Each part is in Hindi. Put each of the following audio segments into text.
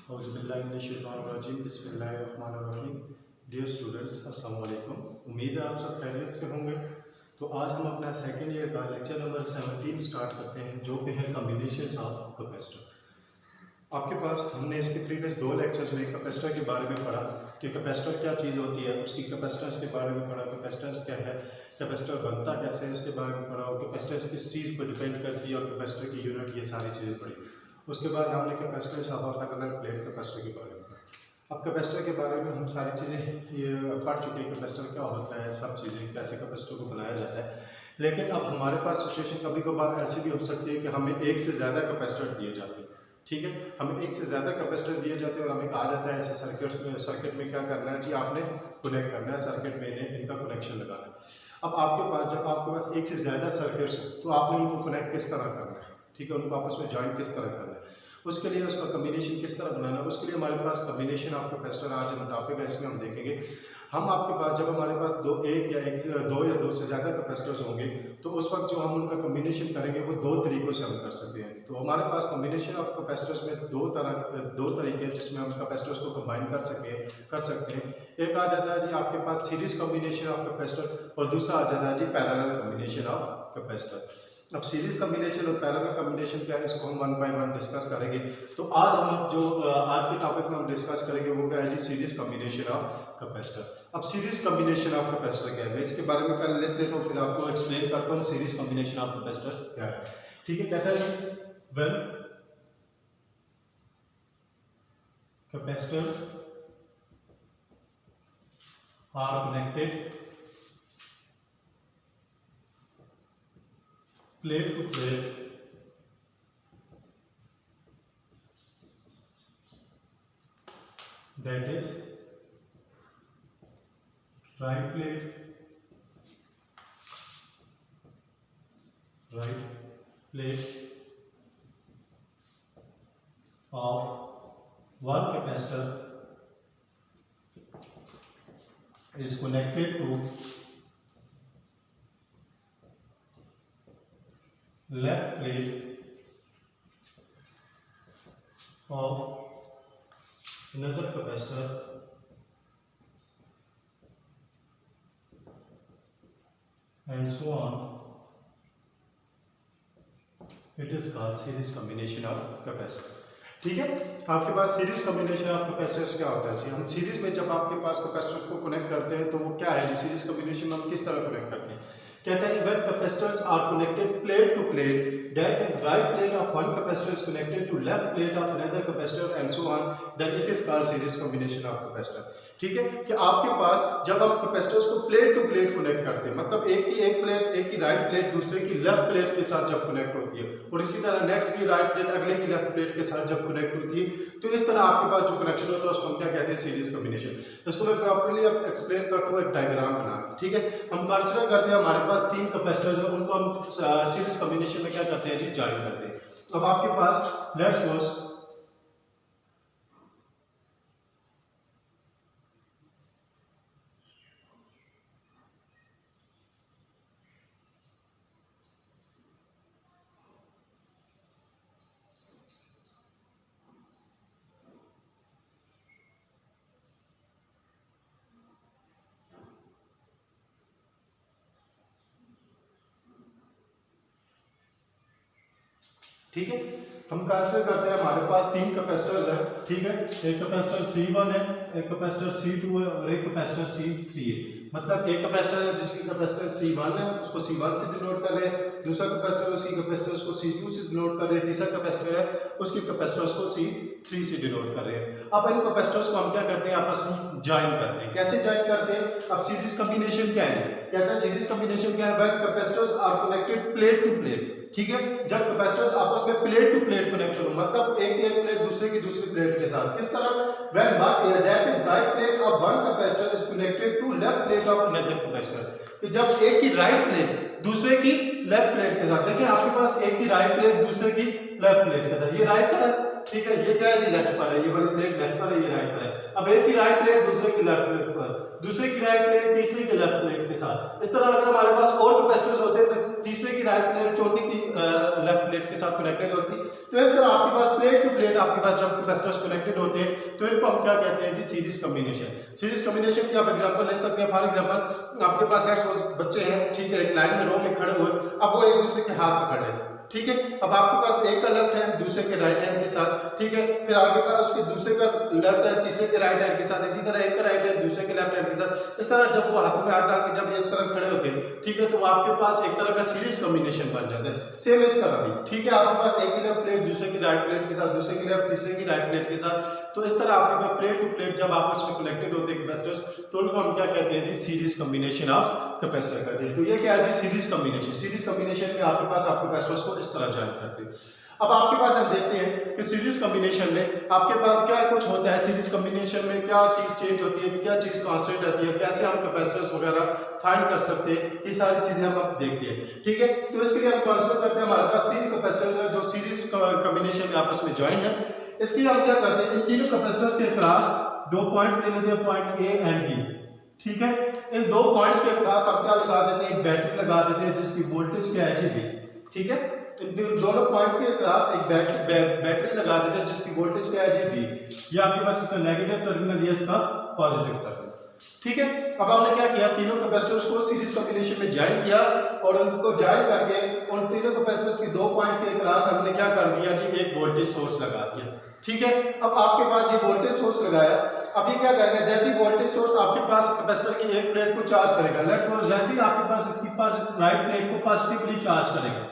औज़ुबिल्लाहिमिनश्शैतानिर्रजीम बिस्मिल्लाहिर्रहमानिर्रहीम। डियर स्टूडेंट्स, अस्सलाम वालेकुम। उम्मीद है आप सब खैरियत से होंगे। तो आज हम अपना सेकेंड ईयर का लेक्चर नंबर 17 स्टार्ट करते हैं, जो कि है कॉम्बिनेशंस ऑफ कैपेसिटर। आपके पास हमने इसके प्रीवियस 2 लेक्चर्स में कैपेसिटर के बारे में पढ़ा कि कैपेसिटर क्या चीज़ होती है, उसकी कैपेसिटेंस के बारे में पढ़ा, कैपेसिटेंस क्या है, कैपेसिटर बनता कैसे है इसके बारे में पढ़ा, और कैपेसिटेंस किस चीज़ पर डिपेंड करती है और कैपेसिटर की यूनिट, ये सारी चीज़ें पढ़ी। उसके बाद हमने capacitance of parallel plate capacitor के बारे में पढ़ा। अब कैपेसिटर के बारे में हम सारी चीज़ें ये पढ़ चुके हैं, कैपेसिटर क्या होता है, सब चीज़ें कैसे कैपेसिटर को बनाया जाता है। लेकिन अब हमारे पास सिचुएशन कभी कभार ऐसी भी हो सकती है कि हमें एक से ज़्यादा कैपेसिटर दिए जाते हैं। ठीक है, हमें एक से ज़्यादा कैपेसिटर दिए जाते हैं और हमें कहा जाता है ऐसे सर्किट में क्या करना है जी, आपने कनेक्ट करना है सर्किट में, इनका कनेक्शन लगाना है। अब आपके पास जब आपके पास एक से ज़्यादा सर्किट्स हो तो आपने उनको कनेक्ट किस तरह करना है, ठीक है, उनको आपस में जॉइंट किस तरह करना है, उसके लिए उसका कम्बिनेशन किस तरह बनाना है, उसके लिए हमारे पास कम्बिनेशन ऑफ कैपेसिटर आज हम टॉपिक है, इसमें हम देखेंगे। हम आपके पास जब हमारे पास दो या दो से ज़्यादा कैपेसिटर्स होंगे तो उस वक्त जो हम उनका कम्बिनेशन करेंगे वो 2 तरीक़ों से हम कर सकते हैं। तो हमारे पास कम्बिनेशन ऑफ कैपेसिटर्स में दो तरीके हैं जिसमें हम कैपेसिटर्स को कंबाइन कर सकते हैं। एक आ जाता है जी आपके पास सीरीज कम्बिनेशन ऑफ कैपेसिटर और दूसरा आ जाता है जी पैरेलल कम्बिनेशन ऑफ कैपेसिटर। अब सीरीज कम्बिनेशन और पैरेलल कम्बिनेशन क्या है, इसको हम 1 बाय 1 डिस्कस करेंगे। तो आज के टॉपिक में हम डिस्कस करेंगे वो क्या है जी, सीरीज कम्बिनेशन ऑफ कैपेसिटर। अब सीरीज कम्बिनेशन ऑफ कैपेसिटर क्या है, मैं इसके बारे में पहले लिख लेता हूँ, फिर आपको एक्सप्लेन करता हूँ सीरीज कम्बिनेशन ऑफ कैपेसिटर क्या है। ठीक है, कहता है when capacitors are connected plate to plate that is right plate of one capacitor is connected to left plate of another capacitor and so on. It is called series combination of capacitor. ठीक है, आपके पास सीरीज कम्बिनेशन ऑफ कैपेसिटर्स क्या होता है जी। हम सीरीज में जब आपके पास कैपेसिटर्स को कनेक्ट करते हैं तो वो क्या है जी, सीरीज कम्बिनेशन में हम किस तरह कनेक्ट करते हैं। कहता है when capacitors are connected plate to plate, that is right plate of one capacitor is connected to left plate of another capacitor and so on, then it is called series combination of capacitor. ठीक है, कि आपके पास जब हम कैपेसिटर्स को प्लेट टू प्लेट कनेक्ट करते हैं, मतलब एक की राइट प्लेट दूसरे की लेफ्ट प्लेट के साथ जब कनेक्ट होती है और इसी तरह नेक्स्ट की राइट प्लेट अगले की लेफ्ट प्लेट के साथ जब कनेक्ट होती है, तो इस तरह आपके पास जो कनेक्शन होता है उसको हम क्या कहते हैं, सीरीज कम्बिनेशन। इसको मैं प्रॉपर्ली अब एक्सप्लेन करता हूँ एक डायग्राम बना। ठीक है, हम कंसीडर करते हैं हमारे पास 3 कैपेसिटर्स हैं, उनको हम सीरीज कम्बिनेशन में क्या करते हैं जी, जॉइन करते हैं। अब आपके पास लेट्स सपोज ठीक है, हम कंसीडर करते हैं हमारे पास 3 कैपेसिटर्स हैं। ठीक है, एक कैपेसिटर C1 है, एक कैपेसिटर C2 है और एक कैपेसिटर C3 है। मतलब एक कैपेसिटर है जिसकी कैपेसिटर C1 है, उसको C1 से डिनोट कर रहे हैं, दूसरा कैपेसिटर उसकी कैपेसिटर को C2 से डिनोट कर रहे हैं, तीसरा कैपेसिटर है उसकी कैपेसिटर को C3 से डिनोट कर रहे हैं। अब इन कैपेसिटर्स को हम क्या करते हैं, आपस में ज्वाइन करते हैं। कैसे ज्वाइन करते हैं, अब सीरीज कम्बिनेशन क्या है, कहते हैं सीरीज कम्बिनेशन क्या है, when capacitors are connected plate to plate. ठीक है, जब कैपेसिटर्स आपस में प्लेट टू प्लेट कनेक्ट हो, मतलब एक प्लेट दूसरे की दूसरी प्लेट के साथ, इस तरह when that is right plate of one capacitor is connected to left plate of another capacitor. तो जब एक की राइट प्लेट दूसरे की लेफ्ट प्लेट के साथ, देखिए आपके पास एक की राइट प्लेट दूसरे की लेफ्ट प्लेट के साथ, ये राइट पर है, ठीक है, ये क्या है जी, लेफ्ट पर है, ये वाली प्लेट लेफ्ट पर है, ये राइट पर है। अब एक की राइट प्लेट दूसरे की लेफ्ट प्लेट पर, दूसरे की राइट प्लेट तीसरे की लेफ्ट प्लेट के साथ, इस तरह अगर हमारे पास और कैपेसिटर्स होते हैं तो तीसरे की राइट प्लेट चौथे की लेफ्ट प्लेट के साथ कनेक्टेड होती है। तो इस तरह आपके पास प्लेट टू प्लेट आपके पास जब कैपेसिटर्स कनेक्टेड होते हैं तो इनको हम क्या कहते हैं जी, सीरीज कॉम्बिनेशन। सीरीज कॉम्बिनेशन की आप एग्जांपल ले सकते हैं। फॉर एग्जांपल आपके पास बच्चे हैं, ठीक है, एक लाइन में रो में खड़े हुए, अब वो एक दूसरे के हाथ पकड़ लेते हैं, ठीक है। अब आपके पास एक का लेफ्ट हैंड दूसरे के राइट हैंड के साथ, ठीक है, फिर आगे का उसके दूसरे का लेफ्ट हैंड तीसरे के राइट हैंड के साथ, इसी तरह एक का राइट हैंड दूसरे के लेफ्ट हैंड के साथ। इस तरह जब वो हाथों में हाथ डाल के जब इस तरह खड़े होते हैं, ठीक है, तो आपके पास एक तरह का सीरीज कॉम्बिनेशन बन जाता है। सेम इस तरह भी, ठीक है, आपके पास एक की लेफ्ट प्लेट दूसरे की राइट प्लेट के साथ, दूसरे की लेफ्ट तीसरे की राइट प्लेट के साथ। तो इस तरह आपके पास प्लेट टू प्लेट जब आपस में कनेक्टेड होते हैं कैपेसिटर्स, तो उनको हम क्या कहते हैं जी, सीरीज कॉम्बिनेशन ऑफ कैपेसिटर कहते हैं। तो ये क्या है जी, सीरीज कॉम्बिनेशन। सीरीज कॉम्बिनेशन में आपके पास आप कैपेसिटर्स को इस तरह ज्वाइन करते हैं। अब आपके पास हम देखते हैं कि सीरीज कॉम्बिनेशन में आपके पास क्या कुछ होता है। सीरीज कॉम्बिनेशन में क्या चीज चेंज होती है, क्या चीज कांस्टेंट रहती है, कैसे हम कैपेसिटर्स वगैरह फाइंड कर सकते हैं, ये सारी चीजें हम अब देखते हैं, ठीक है। तो इसके लिए हम कंसीडर करते हैं हमारे पास तीन कैपेसिटर जो सीरीज कॉम्बिनेशन में आपस में ज्वाइन है। इसके लिए हम क्या करते हैं, इन तीनों कैपेसिटर्स के अक्रॉस दो पॉइंट्स ले लेते हैं, पॉइंट ए एंड बी, ठीक है। इन दो पॉइंट्स के अक्रॉस हम क्या लगा देते हैं, एक बैटरी लगा देते हैं जिसकी वोल्टेज क्या है जी, बी, ठीक है। इन दोनों पॉइंट्स के अक्रॉस एक बैटरी लगा देते हैं जिसकी वोल्टेज क्या है जी, बी। ये आपके पास इसका नेगेटिव टर्मिनल, ये इसका पॉजिटिव टर्मिनल, ठीक है। अब हमने क्या किया, तीनों कैपेसिटर्स को सीरीज कॉम्बिनेशन में ज्वाइन किया और उनको ज्वाइन करके उन तीनों कैपेसिटर्स की दो पॉइंट्स के अक्रॉस हमने क्या कर दिया जी, एक वोल्टेज सोर्स लगा दिया, ठीक है। अब आपके पास ये वोल्टेज सोर्स लगाया, अब ये क्या करेगा, जैसे वोल्टेज सोर्स आपके पास कैपेसिटर की एक प्लेट को चार्ज करेगा, लेट्स सपोज जैसे ही आपके पास इसकी पास राइट प्लेट को पॉजिटिवली चार्ज करेगा,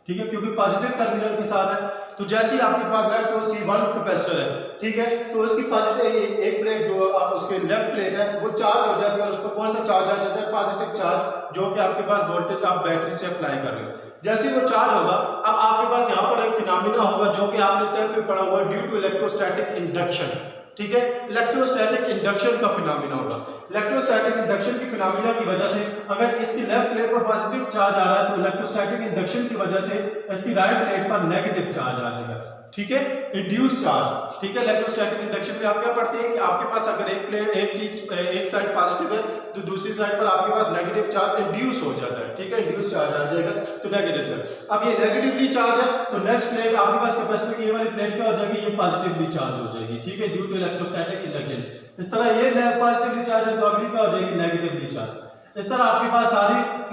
ठीक है, क्योंकि पॉजिटिव टर्मिनल के साथ है। तो जैसे ही आपके पास लेट्स सपोज C1 कैपेसिटर है, ठीक है, तो इसकी पॉजिटिव एक प्लेट जो उसके लेफ्ट प्लेट है वो चार्ज हो जाती है और उस पर कौन सा चार्ज आ जाता है, पॉजिटिव चार्ज, जो कि आपके पास वोल्टेज आप बैटरी से अप्लाई कर रहे हो। जैसे वो चार्ज होगा, अब आपके पास यहाँ पर एक फिनोमेना होगा जो कि आपने टेंथ में पढ़ा हुआ, ड्यू टू इलेक्ट्रोस्टैटिक इंडक्शन, ठीक है। इलेक्ट्रोस्टैटिक इंडक्शन का फिनोमेना होगा। इलेक्ट्रोस्टैटिक इंडक्शन की फिनोमेना की वजह से अगर इसकी लेफ्ट प्लेट पर पॉजिटिव चार्ज आ रहा है तो इलेक्ट्रोस्टैटिक इंडक्शन की वजह से इसकी राइट प्लेट पर नेगेटिव चार्ज आ जाएगा, ठीक है, इंड्यूस चार्ज, ठीक है। इलेक्ट्रोस्टैटिक इंडक्शन में आप क्या पढ़ते हैं कि आपके पास अगर एक साइड पॉजिटिव है तो दूसरी साइड पर आपके पास नेगेटिव चार्ज इंड्यूस हो जाता है, ठीक है, इंड्यूस चार्ज आ जाएगा तो नेगेटिव चार्ज। अब ये नेगेटिवली चार्ज है तो नेक्स्ट प्लेट आपके पास कैपेसिटर की ये वाली प्लेट क्या हो जाएगी, ये पॉजिटिवली चार्ज हो जाएगी, ठीक है, ड्यू टू इलेक्ट्रोस्टैटिक इंडक्शन। इस तरह ये पॉजिटिवली चार्ज है तो अगली क्या हो जाएगी, नेगेटिवली चार्ज। इस तरह आपके पास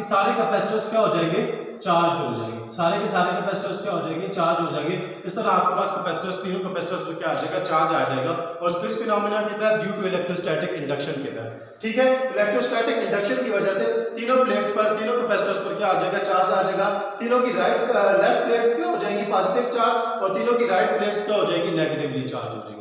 सारे कैपेसिटर्स क्या हो जाएंगे, चार्ज हो जाएंगे, सारे के सारे कैपेसिटर्स क्या हो जाएंगे, चार्ज हो जाएंगे। इस तरह आपके पास कैपेसिटर्स तीनों कैपेसिटर्स पर क्या आ जाएगा, चार्ज आ जाएगा और किस फिनोमेना के तहत, ड्यू टू इलेक्ट्रोस्टैटिक इंडक्शन के तहत, ठीक है। इलेक्ट्रोस्टैटिक इंडक्शन की वजह से तीनों प्लेट्स पर, तीनों कैपेसिटर्स पर क्या आ जाएगा, चार्ज आ जाएगा। तीनों की लेफ्ट प्लेट्स क्या हो जाएंगी, पॉजिटिव चार्ज, और तीनों की राइट प्लेट्स क्या हो जाएगी, नेगेटिवली चार्ज हो जाएगी।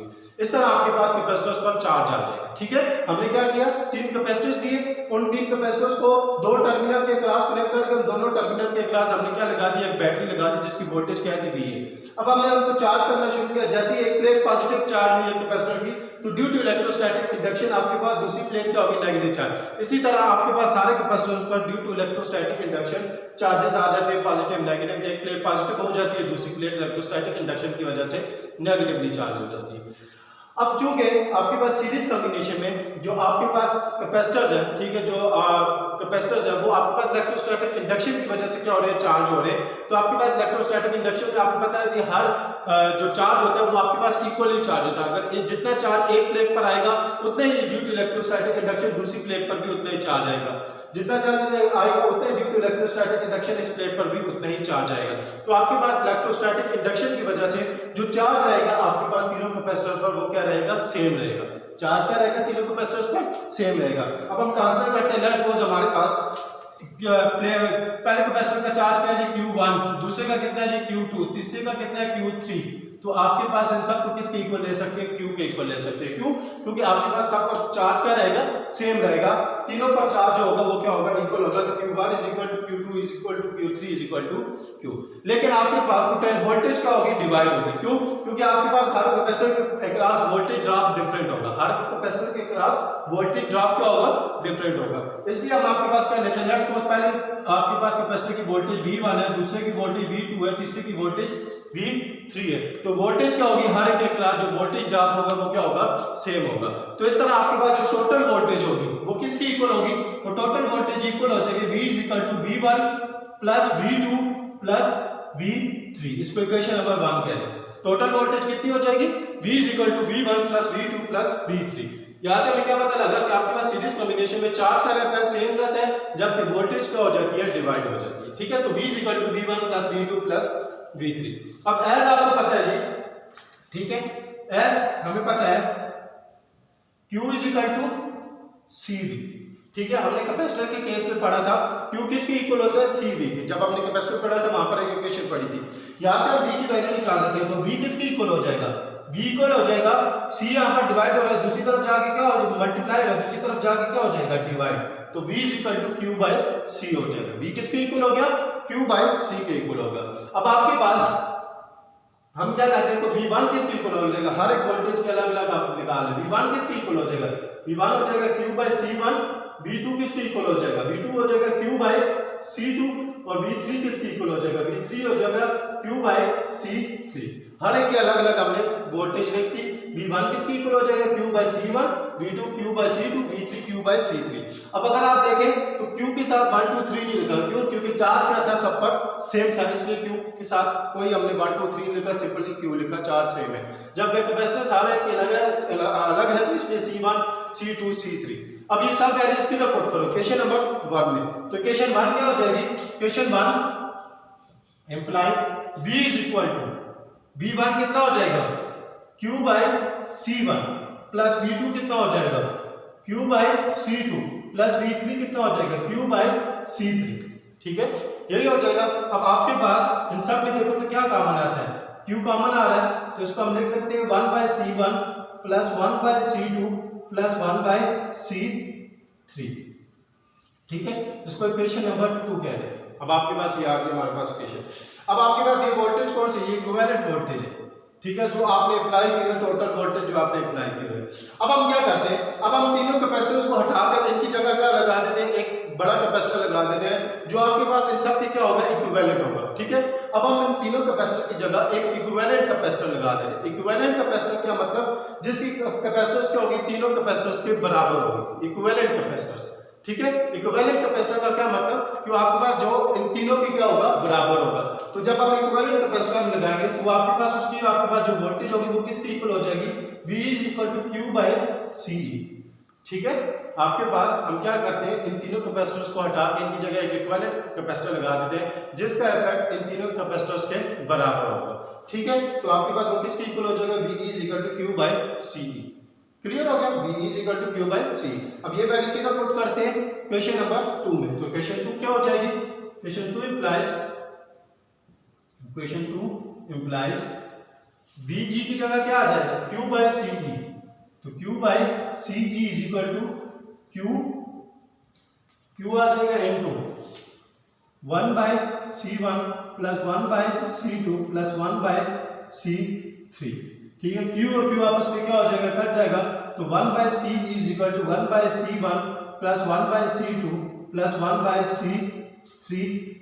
इस तरह आपके पास कैपेसिटर्स पर चार्ज आ जाएगा, ठीक है। हमने क्या किया, तीन कैपेसिटर्स दिए, उन तीन कैपेसिटर्स को दो टर्मिनल के क्रॉस कनेक्ट करके उन दोनों टर्मिनल के क्रॉस हमने क्या लगा दिया, एक बैटरी लगा दी जिसकी वोल्टेज क्या है, V है। अब हमने उनको चार्ज करना शुरू किया, जैसे ही एक प्लेट पॉजिटिव चार्ज हुई है कैपेसिटर की तो ड्यू टू इलेक्ट्रोस्टैटिक इंडक्शन आपके पास दूसरी प्लेट क्या होगी, नेगेटिव चार्ज। इसी तरह आपके पास सारे कैपेसिटर्स पर due to electrostatic induction charges आ जाते हैं, पॉजिटिव नेगेटिव। एक प्लेट पॉजिटिव हो जाती है, दूसरी प्लेट इलेक्ट्रोस्टैटिक इंडक्शन की वजह से नेगेटिवली चार्ज हो जाती है। अब चूंकि आपके पास सीरीज कॉम्बिनेशन में जो आपके पास कैपेसिटर्स है, ठीक है, जो कैपेसिटर्स है वो आपके पास इलेक्ट्रोस्टैटिक इंडक्शन की वजह से क्या हो रहे हैं, चार्ज हो रहे हैं। तो आपके पास इलेक्ट्रोस्टैटिक इंडक्शन में आपको पता है कि हर जो चार्ज होता है वो आपके पास इक्वली चार्ज होता है। अगर जितना चार्ज एक प्लेट पर आएगा उतना ही ड्यू टू इलेक्ट्रोस्टैटिक इंडक्शन दूसरी प्लेट पर भी उतना ही चार्ज आएगा, जितना चार्ज आएगा उतना ड्यू टू इलेक्ट्रोस्टैटिक इंडक्शन इस प्लेट पर भी उतना ही चार्ज आएगा। तो आपके पास इलेक्ट्रोस्टैटिक इंडक्शन की वजह से जो चार्ज आएगा आपके पास तीनों कैपेसिटर पर वो क्या रहेगा, सेम रहेगा। चार्ज क्या रहेगा, तीनों कैपेसिटर्स पर सेम रहेगा। अब हम ट्रांसफर करते हैं, लेट्स सपोज हमारे पास पहले कैपेसिटर का चार्ज क्या है जी, Q1, दूसरे का कितना है जी, Q2, तीसरे का कितना है, Q3। तो आपके पास इन सबको किसके इक्वल ले सकते हैं, Q के इक्वल ले सकते हैं। क्यों, क्योंकि आपके पास सबका चार्ज क्या रहेगा, सेम रहेगा। तीनों पर चार्ज जो होगा वो क्या होगा, इक्वल होगा। तो Q1 is equal to Q2 is equal to Q3 is equal to Q। लेकिन आपके पास वोल्टेज क्या होगी, डिवाइड होगी। क्यों, क्योंकि आपके पास हर कैपेसिटर के अक्रॉस वोल्टेज ड्रॉप डिफरेंट होगा, हर कैपेसिटर के अक्रॉस वोल्टेज ड्रॉप क्या होगा, डिफरेंट होगा। इसलिए हम आपके पास क्या लेते हैं, लेट्स सपोज पहले आपके पास कैपेसिटर की वोल्टेज V1 है, दूसरे की वोल्टेज V2 है, तीसरे की वोल्टेज V3 है। तो वोल्टेज क्या होगी, हर एक के क्लास जो वोल्टेज ड्रॉप होगा वो क्या होगा, सेम होगा। तो इस तरह आपके पास जो टोटल वोल्टेज होगी वो किसकी इक्वल होगी, वो टोटल वोल्टेज इक्वल हो जाएगी V is equal to V1 plus V2 plus V3, इसको इक्वेशन नंबर 1 कहते हैं। टोटल वोल्टेज कितनी हो जाएगी? V is equal to V1 plus V2 plus V3। यहाँ से हमें क्या पता लगा कि आपके पास सीरीज कॉम्बिनेशन में चार्ज क्या रहता है? सेम रहता है, जबकि वोल्टेज क्या हो जाती है? डिवाइड हो जाती है। ठीक है, तो V is equal to V1 plus V2 plus V3। अब एज आपको पता है जी, ठीक है, एज हमें पता है Q is equal to CV। ठीक है, हमने कैपेसिटर के केस में पढ़ा था Q किसके इक्वल होता है? CV के। जब हमने कैपेसिटर पढ़ा था वहां पर एक इक्वेशन पढ़ी थी। यहां से हम V की वैल्यू निकाल देते हैं, तो V किसके इक्वल हो जाएगा? V इक्वल हो जाएगा, C यहां पर डिवाइड हो रहा है, दूसरी तरफ जाके क्या हो जाएगा? मल्टीप्लाई हो रहा है, दूसरी तरफ जाके क्या हो जाएगा? डिवाइड। तो V is equal to Q by C हो जाएगा। V किसके इक्वल हो गया? Q बाय C के इक्वल होगा। अब आपके पास हम क्या करते हैं, तो V1 किसके इक्वल हो जाएगा? हर एक वोल्टेज के अलग अलग आप निकाल लें। V1 किसके इक्वल हो जाएगा? V1 हो जाएगा Q बाय C1। V2 किसके इक्वल हो जाएगा? V2 हो जाएगा Q बाय C2। और V3 किसके इक्वल हो जाएगा? V3 हो जाएगा Q बाय C3। हर एक के अलग अलग हमने वोल्टेज लिख दी। V1 किसके इक्वल हो जाएगा? Q by C1, V2 Q by C2, V3 Q by C3। अब अगर आप देखें तो Q के साथ 1 2 3 नहीं लिखा, क्यों? क्योंकि चार्ज क्या था? सब पर सेम था, इसलिए Q के साथ कोई हमने 1 2 3 लिखा, सिंपली Q लिखा, चार्ज सेम है। जब कैपेसिटर सारे अलग है तो इसलिए C1 C2 C3। अब ये सब वैल्यूज किधर पुट करो? क्वेश्चन नंबर 1 में। तो क्वेश्चन 1 क्या हो जाएगी? Question 1 implies V is equal to V1 कितना हो जाएगा? Q by C1 plus V2 कितना हो जाएगा? Q by C2 plus V3 कितना हो जाएगा? Q by C3। ठीक है, यही हो जाएगा। अब आपके पास इन सब में देखो तो क्या कॉमन आता है? Q कॉमन आ रहा है, तो इसको हम लिख सकते हैं 1 by C1 plus 1 by C2 plus 1 by C3। ठीक है, इसको इक्वेशन नंबर 2 कहते हैं। अब आपके पास ये आ गया हमारे पास इक्वेशन। अब आपके पास ये वोल्टेज कौन सी? ये इक्विवेलेंट वोल्टेज है। ठीक है, जो आपने अप्लाई किया है, टोटल वोल्टेज जो आपने अप्लाई किया है। अब हम क्या करते हैं? अब हम तीनों कैपेसिटर्स को हटाकर इनकी जगह क्या लगा देते हैं? एक बड़ा कैपेसिटर लगा देते हैं, जो आपके पास इन सब की क्या होगा? इक्विवेलेंट होगा। ठीक है, अब हम इन तीनों कैपेसिटर की जगह एक इक्विवेलेंट कैपेसिटर लगा देते हैं। इक्विवेलेंट कैपेसिटर क्या मतलब? जिसकी कैपेसिटर्स क्या होगी? तीनों कैपेसिटर्स के बराबर होगी, इक्विवेलेंट कैपेसिटर्स। ठीक है, इक्विवेलेंट कैपेसिटर का क्या मतलब? कि आपके पास जो इन तीनों की क्या होगा? बराबर होगा। तो जब आप इक्विवेलेंट कैपेसिटर लगाएंगे तो आपके पास उसकी आपके पास जो वोल्टेज होगी वो किसके इक्वल हो जाएगी? V is equal to Q by C। ठीक है, आपके पास हम क्या करते हैं? इन तीनों कैपेसिटर्स को हटा के इनकी जगह एक इक्विवेलेंट कैपेसिटर लगा देते हैं, जिसका इफेक्ट इन तीनों कैपेसिटर्स के बराबर होगा। ठीक है, तो आपके पास वो किसके इक्वल हो जाएगा? V is equal to Q by C। Clear हो गया? V is equal to Q by C। अब ये वैल्यू किधर पुट करते हैं? क्वेश्चन नंबर 2 में। तो क्वेश्चन 2 क्या हो जाएगी? क्वेश्चन 2 इंप्लाइज VE की जगह क्या आ जाएगा? Q by CE। तो Q by CE is equal to Q आ जाएगा into 1 by C1 plus 1 by C2 plus 1 by C3। ठीक है, Q और Q आपस में क्या हो जाएगा? कट जाएगा। तो 1 by CE is equal to 1 by C1 plus 1 by C2 plus 1 by C3।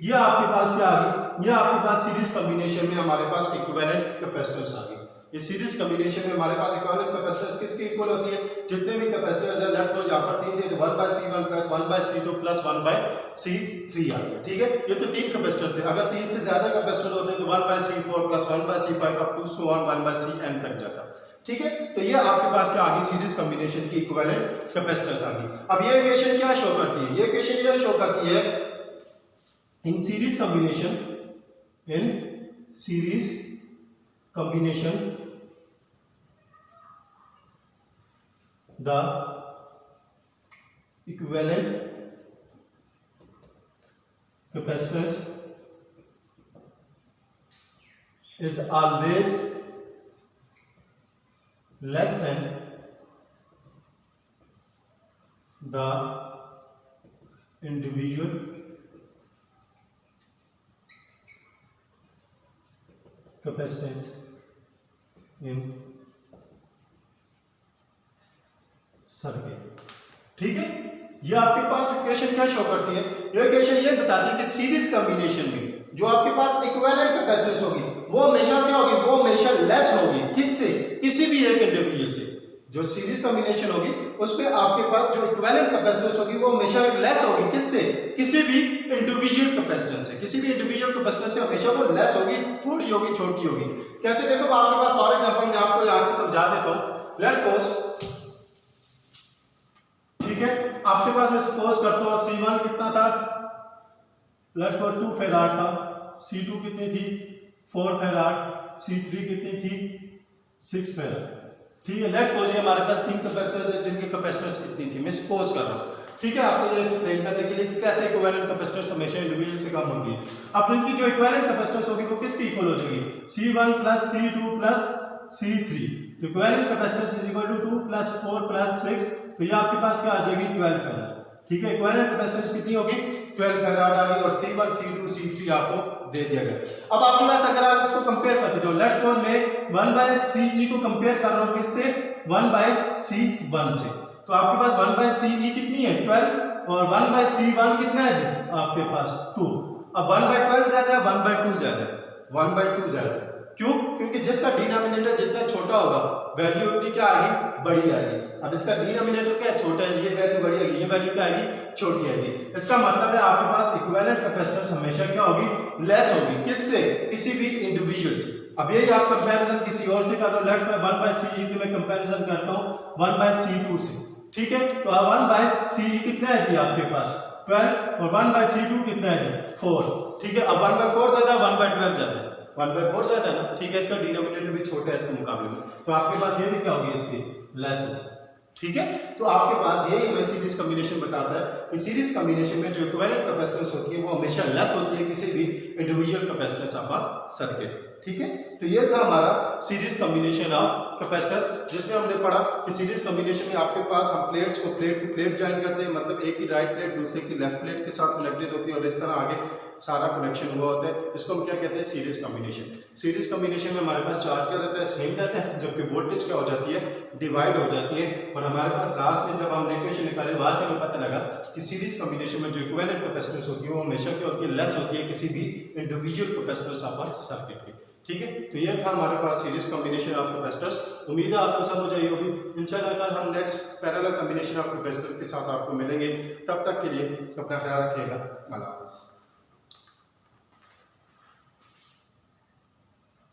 ये आपके पास क्या आ गई? ये आपके पास सीरीज कॉम्बिनेशन में हमारे पास इक्विवेलेंट कैपेसिटर्स आ गई। इस सीरीज कॉम्बिनेशन में हमारे पास इक्विवेलेंट कैपेसिटर्स किसके इक्वल होती है? जितने भी कैपेसिटर्स हैं, लेट्स सपोज यहां पर 3 थे, तो 1 by C1 plus 1 by C2 plus 1 by C3 आ गया। ठीक है, ये तो 3 कैपेसिटर थे। अगर 3 से ज्यादा कैपेसिटर होते तो 1 by C4 plus 1 by C5 up to so on 1 by Cn तक जाता। ठीक है, तो ये आपके पास क्या आ गई? सीरीज कॉम्बिनेशन की इक्विवेलेंट कैपेसिटर्स आ गई। अब ये इक्वेशन क्या शो करती है? ये इक्वेशन ये शो करती है in series combination the equivalent capacitance is always less than the individual capacitance in circuit. ठीक है, ये आपके पास इक्वेशन क्या शो करती है? ये इक्वेशन ये बताती है कि सीरीज कॉम्बिनेशन में जो आपके पास इक्विवेलेंट कैपेसिटेंस होगी वो हमेशा क्या होगी? वो हमेशा लेस होगी। किससे? किसी भी एक इंडिविजुअल से। जो सीरीज कॉम्बिनेशन होगी उसमें आपके पास जो इक्विवेलेंट कैपेसिटेंस होगी वो हमेशा लेस होगी। किससे? किसी भी इंडिविजुअल कैपेसिटेंस है, किसी भी इंडिविजुअल कैपेसिटेंस से हमेशा वो लेस होगी, थोड़ी होगी, छोटी होगी। कैसे देखो आपके पास फॉर एग्जांपल मैं आपको यहां से समझा देता हूं। लेट्स सपोज, ठीक है, आपके पास मैं सपोज करता हूं C1 कितना था, लेट्स सपोज 2 फैराड था, C2 कितनी थी 4 फैराड, C3 कितनी थी 6 फैराड। ठीक है, लेट्स सपोज ये हमारे पास 3 कैपेसिटर्स है जिनकी कैपेसिटेंस कितनी थी, मैं सपोज कर रहा हूं। ठीक है, आपको ये एक्सप्लेन करने के लिए कि कैसे इक्विवेलेंट कैपेसिटेंस हमेशा इंडिविजुअल से कम होगी। अब इनकी जो इक्विवेलेंट कैपेसिटेंस होगी वो किसकी इक्वल हो जाएगी, C1 plus C2 plus C3। तो equivalent capacitance is equal to 2 plus 4 plus 6, तो ये आपके पास क्या आ जाएगी 12 फैराड। ठीक है, इक्विवेलेंट कैपेसिटेंस कितनी होगी 12 फैराड आ गई और C1 C2 C3 आपको दे दिया गया। अब आपके पास अगर आप इसको कंपेयर करते हो, लेट्स सपोज मैं 1/CE को कंपेयर कर रहा हूं किससे, 1/C1 से, तो आपके पास 1/CE कितनी है 12 और 1/C1 कितना है जी आपके पास 2। अब 1/12 ज्यादा है 1/2 ज्यादा है, 1/2 ज्यादा है। क्यों? क्योंकि जिसका डिनोमिनेटर जितना छोटा होगा वैल्यू उतनी क्या आएगी, बड़ी आएगी। अब इसका डिनोमिनेटर क्या है, छोटा है, ये वैल्यू बड़ी आएगी, ये वैल्यू क्या आएगी, छोटी आएगी। इसका मतलब है आपके पास इक्विवेलेंट कैपेसिटेंस हमेशा क्या होगी, लेस होगी, किससे, किसी भी इंडिविजुअल से। अब यही आप कंपैरिजन किसी और से कर लो, लेट्स मैं 1/CE की मैं कंपैरिजन करता हूं 1/C2 से। ठीक है, तो 1/CE कितना है जी आपके पास 12 और 1/C2 कितना है जी 4। ठीक है, अब 1/4 ज्यादा है 1/12 ज्यादा है, 1/4 ज्यादा है ना। ठीक है, इसका डिनोमिनेटर भी छोटा है इसके मुकाबले में, तो आपके पास ये भी क्या होगी, इससे लेस होगी। ठीक है, तो आपके पास यही हमें सीरीज कॉम्बिनेशन बताता है कि सीरीज कॉम्बिनेशन में जो इक्विवेलेंट कैपेसिटेंस होती है वो हमेशा लेस होती है किसी भी individual capacitance of a circuit. ठीक है, तो ये था हमारा सीरीज कॉम्बिनेशन ऑफ कैपेसिटेंस, जिसमें हमने पढ़ा कि सीरीज कॉम्बिनेशन में आपके पास हम प्लेट्स को प्लेट टू प्लेट ज्वाइन करते हैं, मतलब एक की राइट प्लेट दूसरे की लेफ्ट प्लेट के साथ कनेक्टेड होती है और इस तरह आगे सारा कनेक्शन हुआ होता है। इसको हम क्या कहते हैं, सीरीज कॉम्बिनेशन। सीरीज कॉम्बिनेशन में हमारे पास चार्ज क्या रहता है, सेम रहता है, जबकि वोल्टेज क्या हो जाती है, डिवाइड हो जाती है। और हमारे पास लास्ट में जब हमने इक्वेशन निकाले वहां से हमें पता लगा कि सीरीज कॉम्बिनेशन में जो इक्विवेलेंट कैपेसिटेंस होती है वो हमेशा क्या होती है, लेस होती है किसी भी individual capacitance of a circuit की। ठीक है, तो ये था हमारे पास सीरीज कॉम्बिनेशन ऑफ कैपेसिटर्स। उम्मीद है आपको समझ आई होगी। इंशाल्लाह कल हम next parallel combination of capacitors के साथ आपको मिलेंगे। तब तक के लिए अपना ख्याल रखिएगा। अल्लाह हाफ़िज़।